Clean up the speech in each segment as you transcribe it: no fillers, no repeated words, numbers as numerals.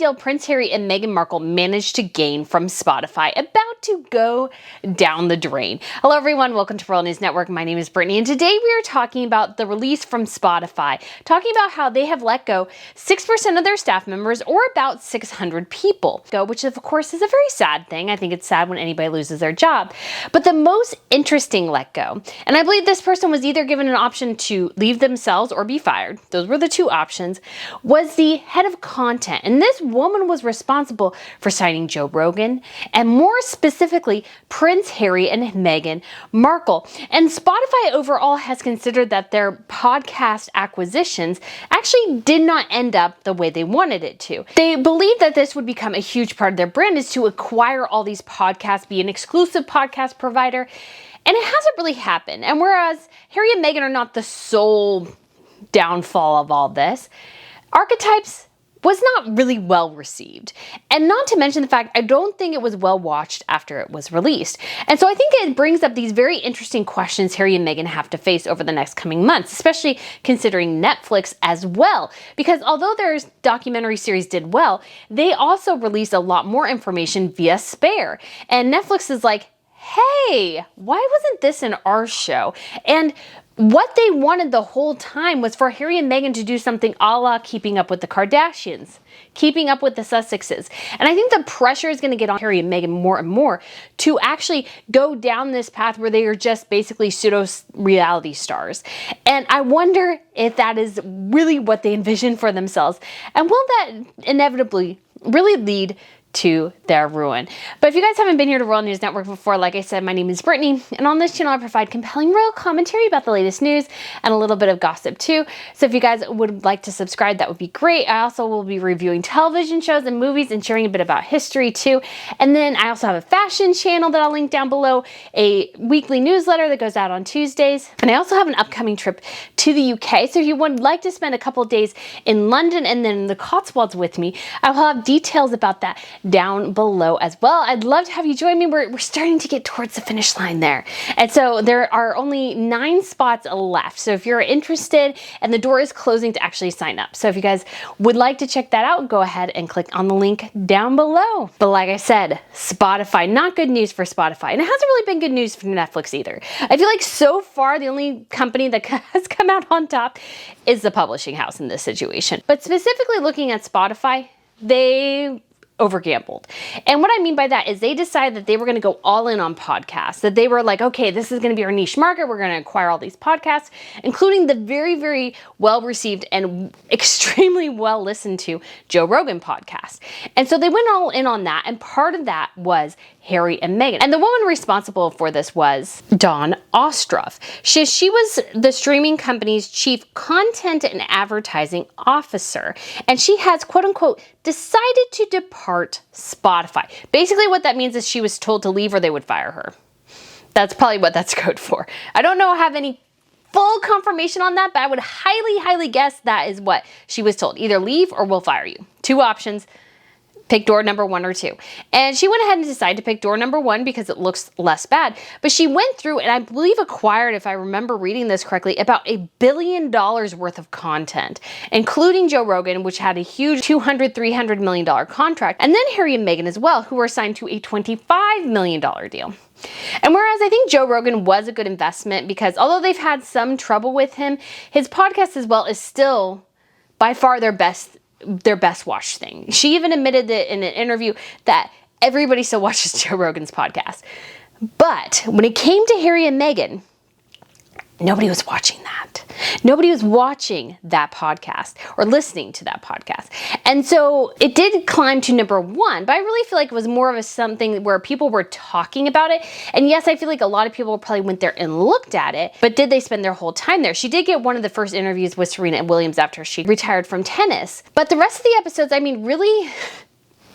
deal Prince Harry and Meghan Markle managed to gain from Spotfiy about to go down the drain. Hello everyone, welcome to World News Network. My name is Brittany, and today we are talking about the release from Spotfiy, talking about how they have let go 6% of their staff members, or about 600 people, which of course is a very sad thing. I think it's sad when anybody loses their job. But the most interesting let go, and I believe this person was either given an option to leave themselves or be fired, those were the two options, was the head of content. And this woman was responsible for signing Joe Rogan, and more specifically, Prince Harry and Meghan Markle. And Spotfiy overall has considered that their podcast acquisitions actually did not end up the way they wanted it to. They believe that this would become a huge part of their brand, is to acquire all these podcasts, be an exclusive podcast provider, and it hasn't really happened. And whereas Harry and Meghan are not the sole downfall of all this, Archetypes was not really well received. And not to mention the fact, I don't think it was well watched after it was released. And so I think it brings up these very interesting questions Harry and Meghan have to face over the next coming months, especially considering Netflix as well. Because although their documentary series did well, they also released a lot more information via Spare. And Netflix is like, hey, why wasn't this in our show? And what they wanted the whole time was for Harry and Meghan to do something a la Keeping Up with the Kardashians, Keeping Up with the Sussexes. And I think the pressure is going to get on Harry and Meghan more and more to actually go down this path where they are just basically pseudo reality stars. And I wonder if that is really what they envision for themselves. And will that inevitably really lead to their ruin? But if you guys haven't been here to World News Network before, like I said, my name is Brittany, and on this channel I provide compelling real commentary about the latest news and a little bit of gossip too. So if you guys would like to subscribe, that would be great. I also will be reviewing television shows and movies and sharing a bit about history too. And then I also have a fashion channel that I'll link down below, a weekly newsletter that goes out on Tuesdays, and I also have an upcoming trip to the UK. So if you would like to spend a couple of days in London and then the Cotswolds with me, I will have details about that down below as well. I'd love to have you join me. We're starting to get towards the finish line there. And so there are only 9 spots left. So if you're interested, and the door is closing to actually sign up. So if you guys would like to check that out, go ahead and click on the link down below. But like I said, Spotfiy, not good news for Spotfiy. And it hasn't really been good news for Netflix either. I feel like so far, the only company that has come out on top is the publishing house in this situation. But specifically looking at Spotfiy, they overgambled. And what I mean by that is they decided that they were going to go all in on podcasts, that they were like, okay, this is going to be our niche market. We're going to acquire all these podcasts, including the very, very well received and extremely well listened to Joe Rogan podcast. And so they went all in on that. And part of that was Harry and Meghan. And the woman responsible for this was Dawn Ostroff. She was the streaming company's chief content and advertising officer. And she has, quote unquote, decided to depart Spotfiy. Basically what that means is she was told to leave or they would fire her. That's probably what that's code for. I don't have any full confirmation on that, but I would highly, highly guess that is what she was told. Either leave or we'll fire you. 2 options. Pick door number 1 or 2. And she went ahead and decided to pick door number 1 because it looks less bad. But she went through and I believe acquired, if I remember reading this correctly, about $1 billion worth of content, including Joe Rogan, which had a huge $200-300 million contract, and then Harry and Meghan as well, who were signed to a $25 million deal. And whereas I think Joe Rogan was a good investment because although they've had some trouble with him, his podcast as well is still by far their best watched thing. She even admitted that in an interview that everybody still watches Joe Rogan's podcast. But when it came to Harry and Meghan, nobody was watching that. Nobody was watching that podcast or listening to that podcast. And so it did climb to number 1, but I really feel like it was more of something where people were talking about it. And yes, I feel like a lot of people probably went there and looked at it, but did they spend their whole time there? She did get one of the first interviews with Serena Williams after she retired from tennis. But the rest of the episodes, I mean, really,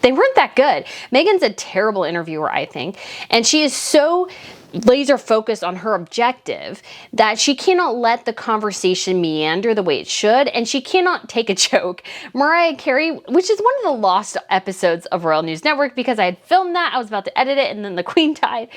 they weren't that good. Meghan's a terrible interviewer, I think. And she is so laser focused on her objective, that she cannot let the conversation meander the way it should, and she cannot take a joke. Mariah Carey, which is one of the lost episodes of Royal News Network because I had filmed that, I was about to edit it, and then the Queen died,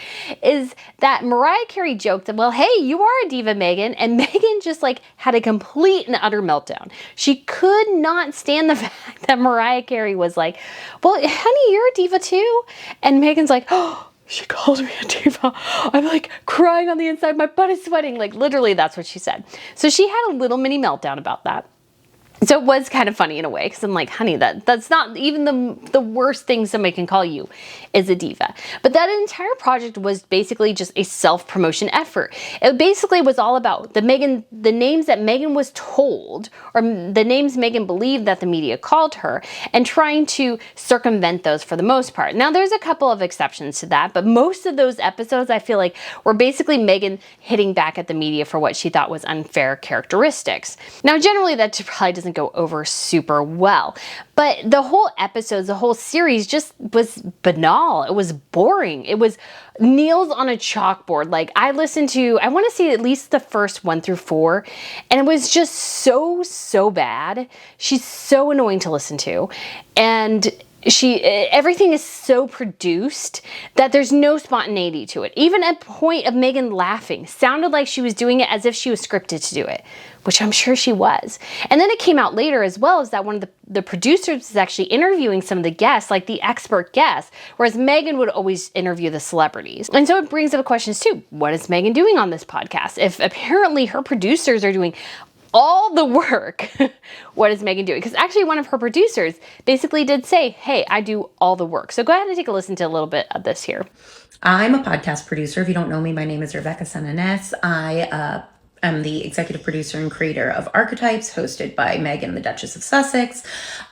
is that Mariah Carey joked that, well, hey, you are a diva, Meghan, and Meghan just like had a complete and utter meltdown. She could not stand the fact that Mariah Carey was like, well, honey, you're a diva too. And Meghan's like, oh, she called me a diva. I'm like crying on the inside. My butt is sweating. Like literally that's what she said. So she had a little mini meltdown about that. So it was kind of funny in a way because I'm like, honey, that's not even the worst thing somebody can call you is a diva. But that entire project was basically just a self-promotion effort. It basically was all about the names that Meghan was told, or the names Meghan believed that the media called her, and trying to circumvent those for the most part. Now there's a couple of exceptions to that, but most of those episodes I feel like were basically Meghan hitting back at the media for what she thought was unfair characteristics. Now generally that probably doesn't go over super well, but the whole episodes, the whole series just was banal. It was boring. It was nails on a chalkboard. Like I want to see at least the first 1 through 4, and it was just so bad. She's so annoying to listen to, and everything is so produced that there's no spontaneity to it. Even at the point of Meghan laughing sounded like she was doing it as if she was scripted to do it, which I'm sure she was. And then it came out later as well as that one of the producers was actually interviewing some of the guests, like the expert guests, whereas Meghan would always interview the celebrities. And so it brings up questions too. What is Meghan doing on this podcast? If apparently her producers are doing all the work, what is Meghan doing? Because actually one of her producers basically did say, hey, I do all the work. So go ahead and take a listen to a little bit of this here. I'm a podcast producer. If you don't know me, my name is Rebecca Sananess. I am the executive producer and creator of Archetypes, hosted by Meghan, the Duchess of Sussex.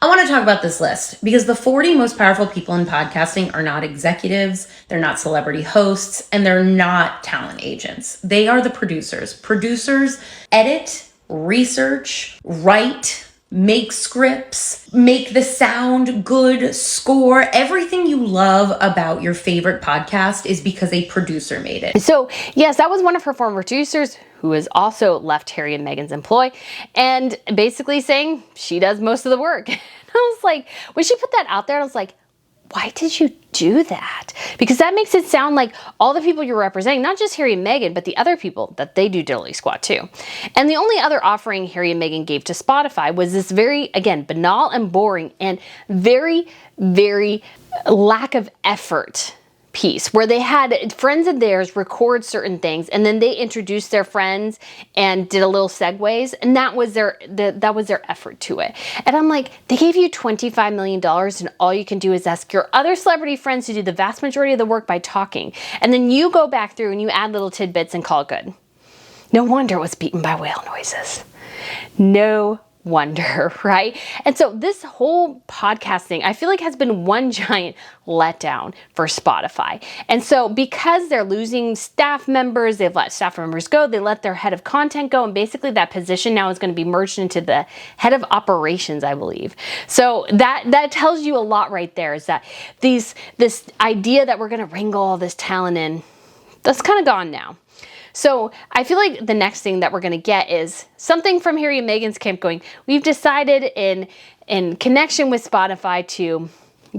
I want to talk about this list because the 40 most powerful people in podcasting are not executives, they're not celebrity hosts, and they're not talent agents. They are the producers. Producers edit, research, write, make scripts, make the sound good, score. Everything you love about your favorite podcast is because a producer made it. So yes, that was one of her former producers who has also left Harry and Meghan's employ, and basically saying she does most of the work. And I was like, when she put that out there, I was like, why did you do that? Because that makes it sound like all the people you're representing, not just Harry and Meghan, but the other people, that they do diddly squat too. And the only other offering Harry and Meghan gave to Spotfiy was this very, again, banal and boring and very, very lack of effort piece where they had friends of theirs record certain things and then they introduced their friends and did a little segues, and that was their effort to it. And I'm like, they gave you $25 million and all you can do is ask your other celebrity friends to do the vast majority of the work by talking, and then you go back through and you add little tidbits and call it good. No wonder it was beaten by whale noises. No wonder, right? And so this whole podcasting, I feel like, has been one giant letdown for Spotfiy. And so because they're losing staff members, they've let staff members go, they let their head of content go, and basically that position now is going to be merged into the head of operations, I believe. So that tells you a lot right there, is that this idea that we're going to wrangle all this talent in, that's kind of gone now. So I feel like the next thing that we're going to get is something from Harry and Meghan's camp going, we've decided in connection with Spotfiy to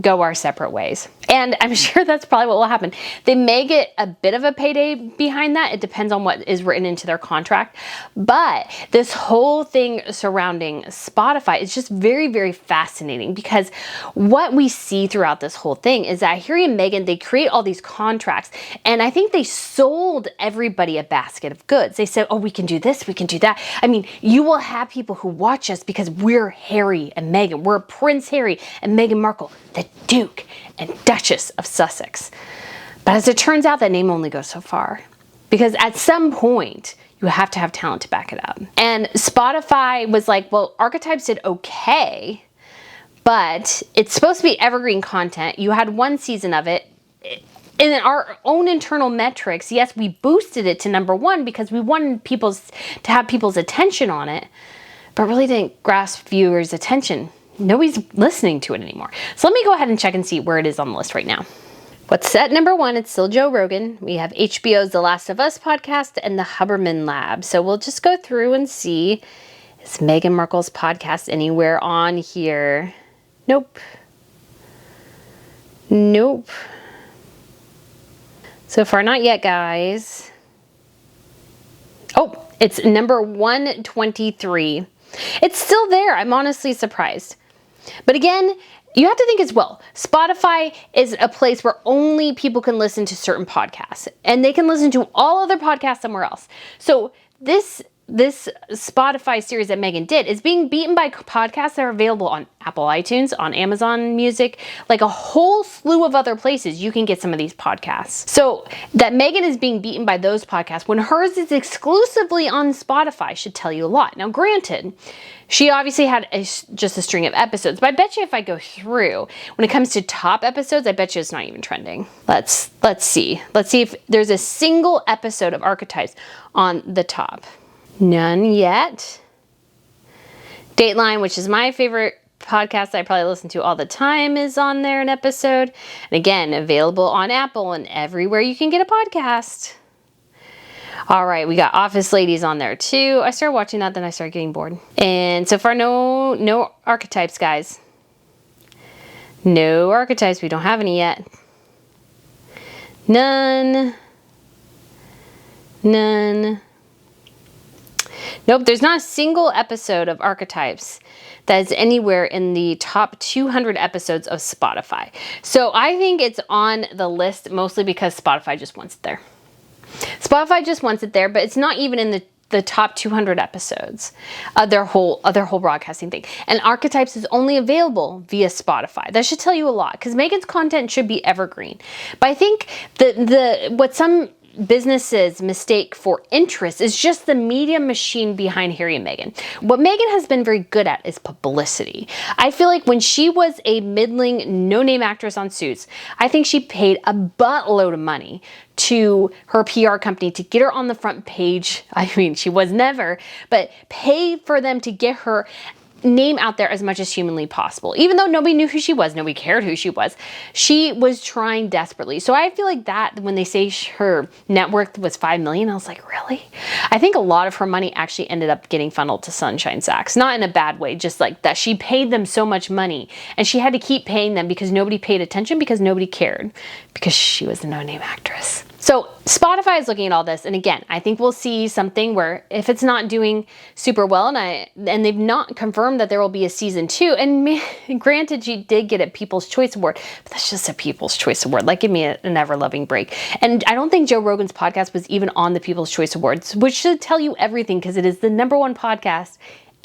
go our separate ways. And I'm sure that's probably what will happen. They may get a bit of a payday behind that. It depends on what is written into their contract. But this whole thing surrounding Spotfiy is just very, very fascinating, because what we see throughout this whole thing is that Harry and Meghan, they create all these contracts, and I think they sold everybody a basket of goods. They said, oh, we can do this, we can do that. I mean, you will have people who watch us because we're Harry and Meghan. We're Prince Harry and Meghan Markle, the Duke and Duchess of Sussex. But as it turns out, that name only goes so far, because at some point you have to have talent to back it up. And Spotfiy was like, well, Archetypes did okay, but it's supposed to be evergreen content. You had one season of it. In our own internal metrics, yes, we boosted it to #1 because we wanted to have people's attention on it, but really didn't grasp viewers' attention. Nobody's listening to it anymore. So let me go ahead and check and see where it is on the list right now. What's set number 1? It's still Joe Rogan. We have HBO's The Last of Us podcast and the Huberman Lab. So we'll just go through and see, is Meghan Markle's podcast anywhere on here? Nope. Nope. So far, not yet, guys. Oh, it's number 123. It's still there. I'm honestly surprised. But again, you have to think as well. Spotify is a place where only people can listen to certain podcasts, and they can listen to all other podcasts somewhere else. So this Spotify series that Meghan did is being beaten by podcasts that are available on Apple iTunes, on Amazon Music, like a whole slew of other places you can get some of these podcasts. So that Meghan is being beaten by those podcasts when hers is exclusively on Spotify should tell you a lot. Now, granted, she obviously had just a string of episodes, but I bet you if I go through, when it comes to top episodes, I bet you it's not even trending. Let's see. Let's see if there's a single episode of Archetypes on the top. None yet. Dateline, which is my favorite podcast I probably listen to all the time, is on there, an episode. And again, available on Apple and everywhere you can get a podcast. All right, we got Office Ladies on there too. I started watching that, then I started getting bored. And so far, no Archetypes, guys. No Archetypes. We don't have any yet. None. Nope, there's not a single episode of Archetypes that is anywhere in the top 200 episodes of Spotify. So I think it's on the list mostly because Spotify just wants it there. Spotify just wants it there, but it's not even in the top 200 episodes of their whole broadcasting thing. And Archetypes is only available via Spotify. That should tell you a lot, because Meghan's content should be evergreen. But I think what some businesses mistake for interest is just the media machine behind Harry and Meghan. What Meghan has been very good at is publicity. I feel like when she was a middling, no-name actress on Suits, I think she paid a buttload of money to her PR company to get her on the front page. I mean, she was never, but pay for them to get her name out there as much as humanly possible. Even though nobody knew who she was, nobody cared who she was trying desperately. So I feel like that when they say her net worth was $5 million, I was like, really? I think a lot of her money actually ended up getting funneled to Sunshine Sachs. Not in a bad way, just like that she paid them so much money and she had to keep paying them because nobody paid attention, because nobody cared, because she was a no-name actress. So Spotify is looking at all this, and again, I think we'll see something where if it's not doing super well, and they've not confirmed that there will be a season 2, and granted, she did get a People's Choice Award, but that's just a People's Choice Award. Like, give me an ever-loving break. And I don't think Joe Rogan's podcast was even on the People's Choice Awards, which should tell you everything, because it is the #1 podcast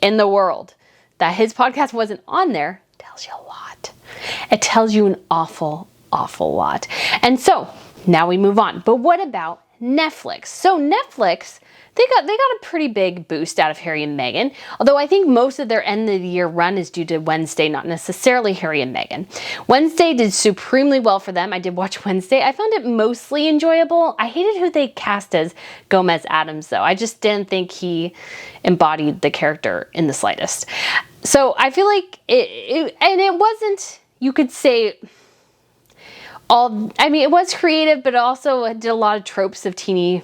in the world. That his podcast wasn't on there tells you a lot. It tells you an awful lot. And so now we move on. But what about Netflix? So Netflix, they got a pretty big boost out of Harry and Meghan. Although I think most of their end of the year run is due to Wednesday, not necessarily Harry and Meghan. Wednesday did supremely well for them. I did watch Wednesday. I found it mostly enjoyable. I hated who they cast as Gomez Adams, though. I just didn't think he embodied the character in the slightest. So I feel like it wasn't, you could say, it was creative, but also did a lot of tropes of teen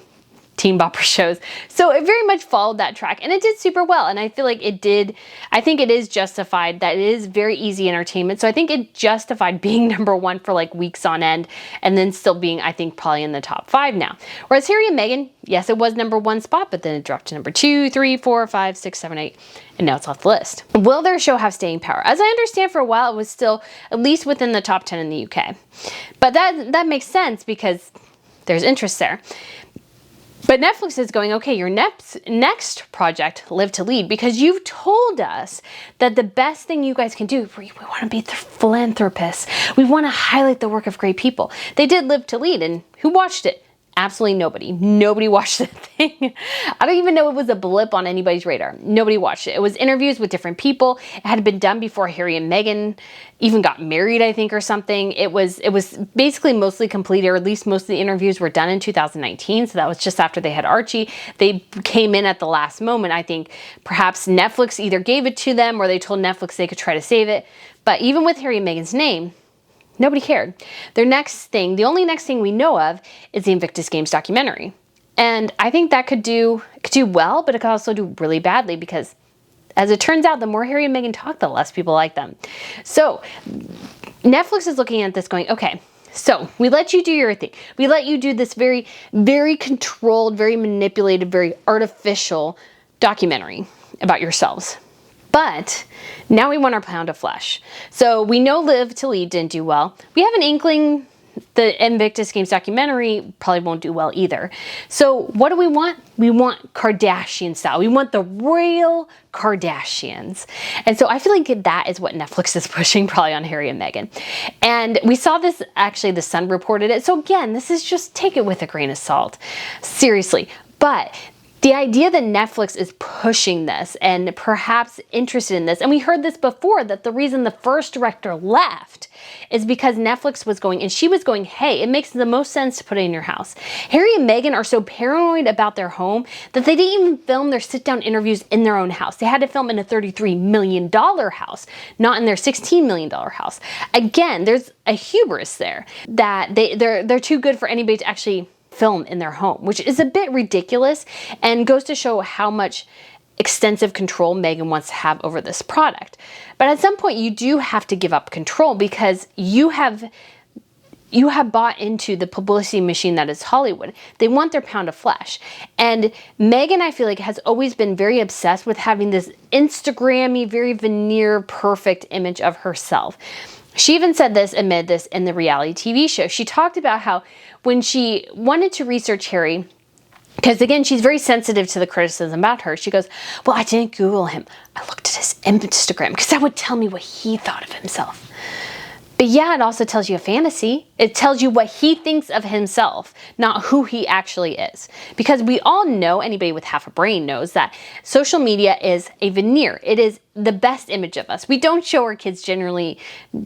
bopper shows. So it very much followed that track, and it did super well. And I feel like I think it is justified that it is very easy entertainment. So I think it justified being #1 for like weeks on end, and then still being, I think, probably in the top 5 now. Whereas Harry and Meghan, yes, it was #1 spot, but then it dropped to #2, 3, 4, 5, 6, 7, 8, and now it's off the list. Will their show have staying power? As I understand, for a while, it was still at least within the top 10 in the UK. But that makes sense because there's interest there. But Netflix is going, okay, your next project, Live to Lead, because you've told us that the best thing you guys can do, we want to be philanthropists. We want to highlight the work of great people. They did Live to Lead, and who watched it? Absolutely nobody. Nobody watched the thing. I don't even know it was a blip on anybody's radar. Nobody watched it. It was interviews with different people. It had been done before Harry and Meghan even got married, I think, or something. It was basically mostly completed, or at least most of the interviews were done in 2019. So that was just after they had Archie. They came in at the last moment. I think perhaps Netflix either gave it to them or they told Netflix they could try to save it. But even with Harry and Meghan's name, Nobody cared. The only next thing we know of is the Invictus Games documentary. And I think that could do well, but it could also do really badly because, as it turns out, the more Harry and Meghan talk, the less people like them. So Netflix is looking at this going, okay, so we let you do your thing. We let you do this very, very controlled, very manipulated, very artificial documentary about yourselves. But now we want our pound of flesh. So we know Live to Lead didn't do well. We have an inkling the Invictus Games documentary probably won't do well either. So what do we want? We want Kardashian style. We want the real Kardashians. And so I feel like that is what Netflix is pushing probably on Harry and Meghan. And we saw this, actually The Sun reported it. So again, this is just take it with a grain of salt. Seriously. But the idea that Netflix is pushing this and perhaps interested in this, and we heard this before, that the reason the first director left is because Netflix was going, and she was going, hey, it makes the most sense to put it in your house. Harry and Meghan are so paranoid about their home that they didn't even film their sit-down interviews in their own house. They had to film in a $33 million house, not in their $16 million house. Again, there's a hubris there that they're too good for anybody to actually film in their home, which is a bit ridiculous and goes to show how much extensive control Meghan wants to have over this product. But at some point you do have to give up control because you have bought into the publicity machine that is Hollywood. They want their pound of flesh. And Meghan, I feel like, has always been very obsessed with having this Instagram-y, very veneer, perfect image of herself. She even said this, amid this, in the reality TV show. She talked about how when she wanted to research Harry, because again, she's very sensitive to the criticism about her. She goes, well, I didn't Google him. I looked at his Instagram because that would tell me what he thought of himself. But yeah, it also tells you a fantasy. It tells you what he thinks of himself, not who he actually is. Because we all know, anybody with half a brain knows that social media is a veneer. It is the best image of us. We don't show our kids generally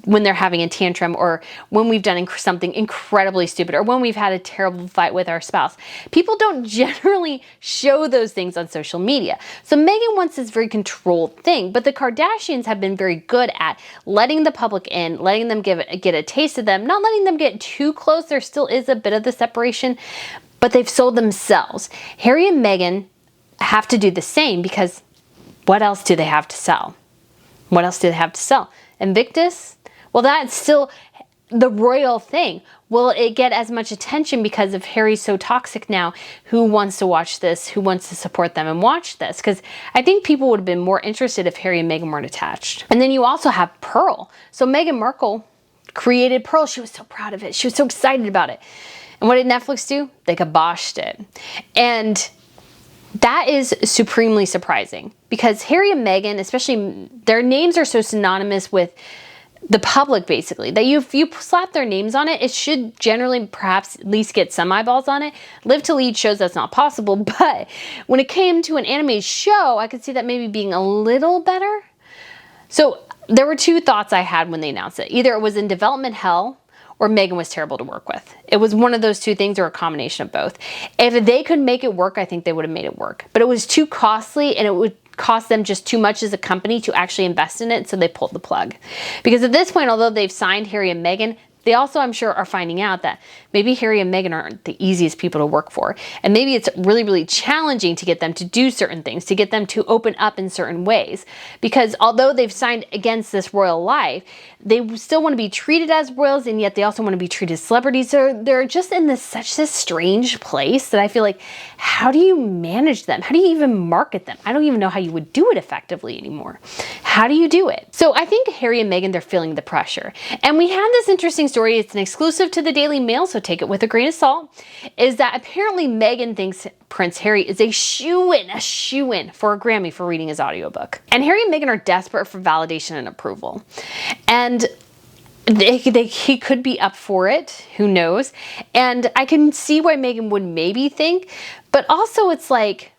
when they're having a tantrum or when we've done something incredibly stupid or when we've had a terrible fight with our spouse. People don't generally show those things on social media. So Meghan wants this very controlled thing, but the Kardashians have been very good at letting the public in, letting them get a taste of them, not letting them get too close. There still is a bit of the separation, but they've sold themselves. Harry and Meghan have to do the same because what else do they have to sell? What else do they have to sell? Invictus? Well, that's still the royal thing. Will it get as much attention because if Harry's so toxic now? Who wants to watch this? Who wants to support them and watch this? Because I think people would have been more interested if Harry and Meghan weren't attached. And then you also have Pearl. So Meghan Markle created Pearl. She was so proud of it. She was so excited about it. And what did Netflix do? They kiboshed it. And that is supremely surprising because Harry and Meghan, especially, their names are so synonymous with the public, basically, that if you slap their names on it, it should generally perhaps at least get some eyeballs on it. Live to Lead shows that's not possible, but when it came to an animated show, I could see that maybe being a little better. So there were two thoughts I had when they announced it. Either it was in development hell or Meghan was terrible to work with. It was one of those two things or a combination of both. If they could make it work, I think they would have made it work. But it was too costly and it would cost them just too much as a company to actually invest in it, so they pulled the plug. Because at this point, although they've signed Harry and Meghan, they also, I'm sure, are finding out that maybe Harry and Meghan aren't the easiest people to work for. And maybe it's really, really challenging to get them to do certain things, to get them to open up in certain ways. Because although they've signed against this royal life, they still want to be treated as royals, and yet they also want to be treated as celebrities. They're just in such this strange place that I feel like, how do you manage them? How do you even market them? I don't even know how you would do it effectively anymore. How do you do it? So I think Harry and Meghan, they're feeling the pressure. And we had this interesting story. It's an exclusive to the Daily Mail, so take it with a grain of salt, is that apparently Meghan thinks Prince Harry is a shoo-in for a Grammy for reading his audiobook. And Harry and Meghan are desperate for validation and approval. And he could be up for it, who knows? And I can see why Meghan would maybe think, but also it's like,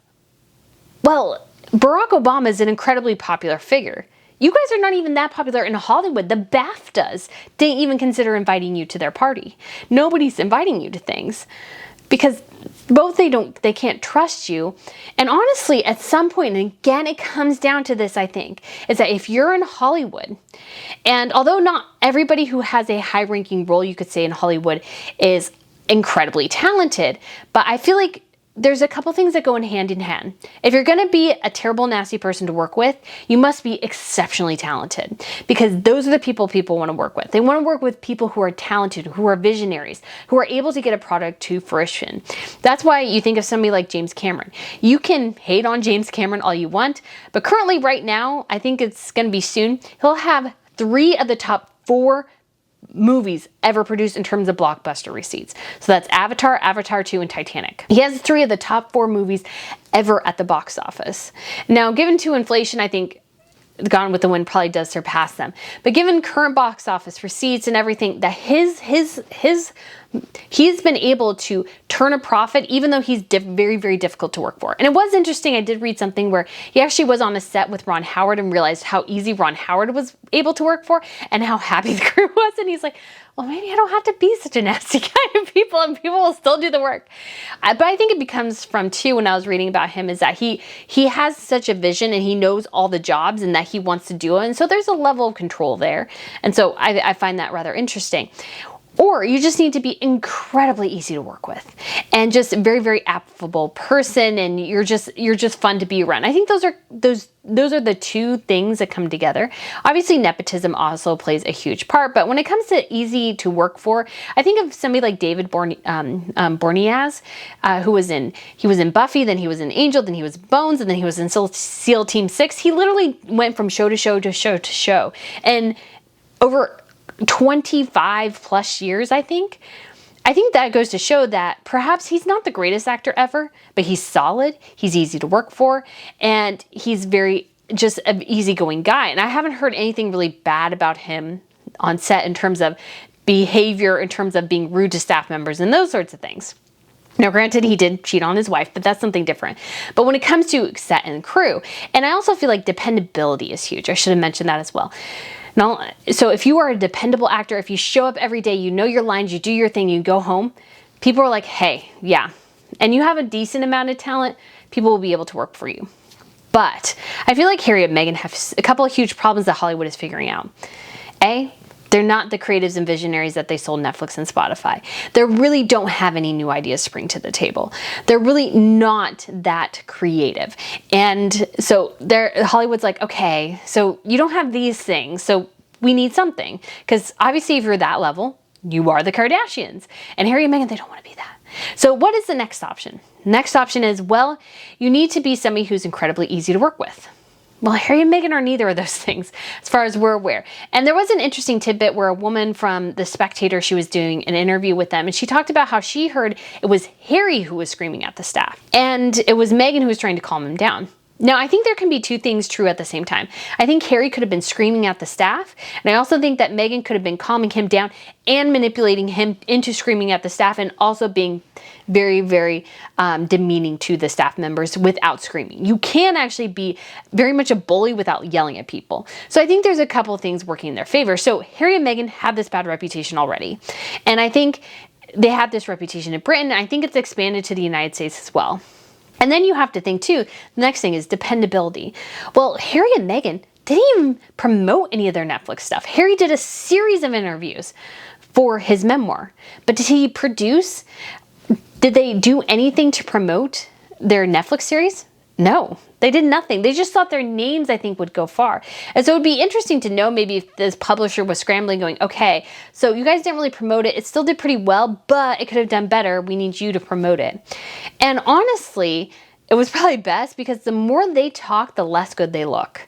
well, Barack Obama is an incredibly popular figure. You guys are not even that popular in Hollywood. The BAFTAs didn't even consider inviting you to their party. Nobody's inviting you to things because both they can't trust you. And honestly, at some point, and again, it comes down to this, I think, is that if you're in Hollywood, and although not everybody who has a high ranking role, you could say in Hollywood, is incredibly talented, but I feel like there's a couple things that go in hand. If you're going to be a terrible, nasty person to work with, you must be exceptionally talented, because those are the people want to work with. They want to work with people who are talented, who are visionaries, who are able to get a product to fruition. That's why you think of somebody like James Cameron. You can hate on James Cameron all you want, but currently right now, I think it's going to be soon, he'll have 3 of the top 4 movies ever produced in terms of blockbuster receipts. So that's Avatar, Avatar 2, and Titanic. He has 3 of the top 4 movies ever at the box office. Now, given to inflation, I think Gone with the Wind probably does surpass them. But given current box office receipts and everything, that he's been able to turn a profit, even though he's very, very difficult to work for. And it was interesting, I did read something where he actually was on a set with Ron Howard and realized how easy Ron Howard was able to work for and how happy the crew was. And he's like, well, maybe I don't have to be such a nasty guy to people, and people will still do the work. But I think it becomes from, too, when I was reading about him, is that he has such a vision and he knows all the jobs and that he wants to do it. And so there's a level of control there. And so I find that rather interesting. Or you just need to be incredibly easy to work with and just a very, very affable person, and you're just fun to be around. I think those are the 2 things that come together. Obviously, nepotism also plays a huge part, but when it comes to easy to work for, I think of somebody like David Boreanaz, who was in Buffy, then he was in Angel, then he was Bones, and then he was in SEAL Team 6. He literally went from show to show to show to show, and over 25 plus years, I think that goes to show that perhaps he's not the greatest actor ever, but he's solid, he's easy to work for, and he's very just an easygoing guy. And I haven't heard anything really bad about him on set in terms of behavior, in terms of being rude to staff members and those sorts of things. Now, granted, he did cheat on his wife, but that's something different. But when it comes to set and crew, and I also feel like dependability is huge. I should have mentioned that as well. Now, so if you are a dependable actor, if you show up every day, you know your lines, you do your thing, you go home, people are like, hey, yeah. And you have a decent amount of talent, people will be able to work for you. But I feel like Harry and Meghan have a couple of huge problems that Hollywood is figuring out. A, they're not the creatives and visionaries that they sold Netflix and Spotfiy. They really don't have any new ideas to bring to the table. They're really not that creative. And so Hollywood's like, okay, so you don't have these things, so we need something. Because obviously if you're that level, you are the Kardashians. And Harry and Meghan, they don't want to be that. So what is the next option? Next option is, well, you need to be somebody who's incredibly easy to work with. Well, Harry and Meghan are neither of those things, as far as we're aware. And there was an interesting tidbit where a woman from The Spectator, she was doing an interview with them, and she talked about how she heard it was Harry who was screaming at the staff, and it was Meghan who was trying to calm him down. Now, I think there can be 2 things true at the same time. I think Harry could have been screaming at the staff, and I also think that Meghan could have been calming him down and manipulating him into screaming at the staff, and also being very, very demeaning to the staff members without screaming. You can actually be very much a bully without yelling at people. So I think there's a couple of things working in their favor. So Harry and Meghan have this bad reputation already, and I think they have this reputation in Britain. I think it's expanded to the United States as well. And then you have to think too, the next thing is dependability. Well, Harry and Meghan didn't even promote any of their Netflix stuff. Harry did a series of interviews for his memoir, but did he produce? Did they do anything to promote their Netflix series? No, they did nothing. They just thought their names, I think, would go far. And so it would be interesting to know maybe if this publisher was scrambling going, okay, so you guys didn't really promote it. It still did pretty well, but it could have done better. We need you to promote it. And honestly, it was probably best, because the more they talk, the less good they look.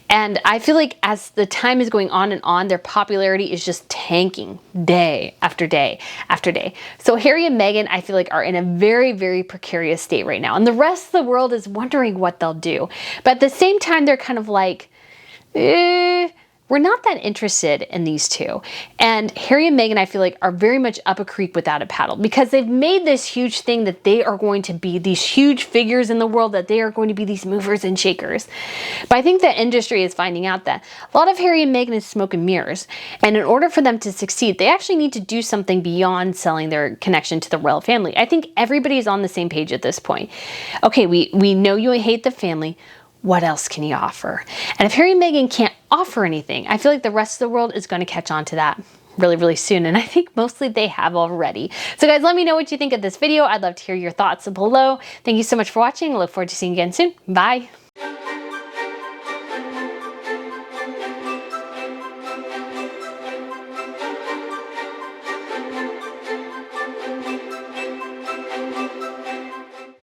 And I feel like as the time is going on and on, their popularity is just tanking day after day after day. So Harry and Meghan, I feel like, are in a very, very precarious state right now. And the rest of the world is wondering what they'll do. But at the same time, they're kind of like, we're not that interested in these two. And Harry and Meghan, I feel like, are very much up a creek without a paddle, because they've made this huge thing that they are going to be these huge figures in the world, that they are going to be these movers and shakers. But I think the industry is finding out that a lot of Harry and Meghan is smoke and mirrors. And in order for them to succeed, they actually need to do something beyond selling their connection to the royal family. I think everybody's on the same page at this point. Okay, we know you hate the family. What else can you offer? And if Harry and Meghan can't offer anything, I feel like the rest of the world is going to catch on to that really, really soon. And I think mostly they have already. So guys, let me know what you think of this video. I'd love to hear your thoughts below. Thank you so much for watching. I look forward to seeing you again soon. Bye.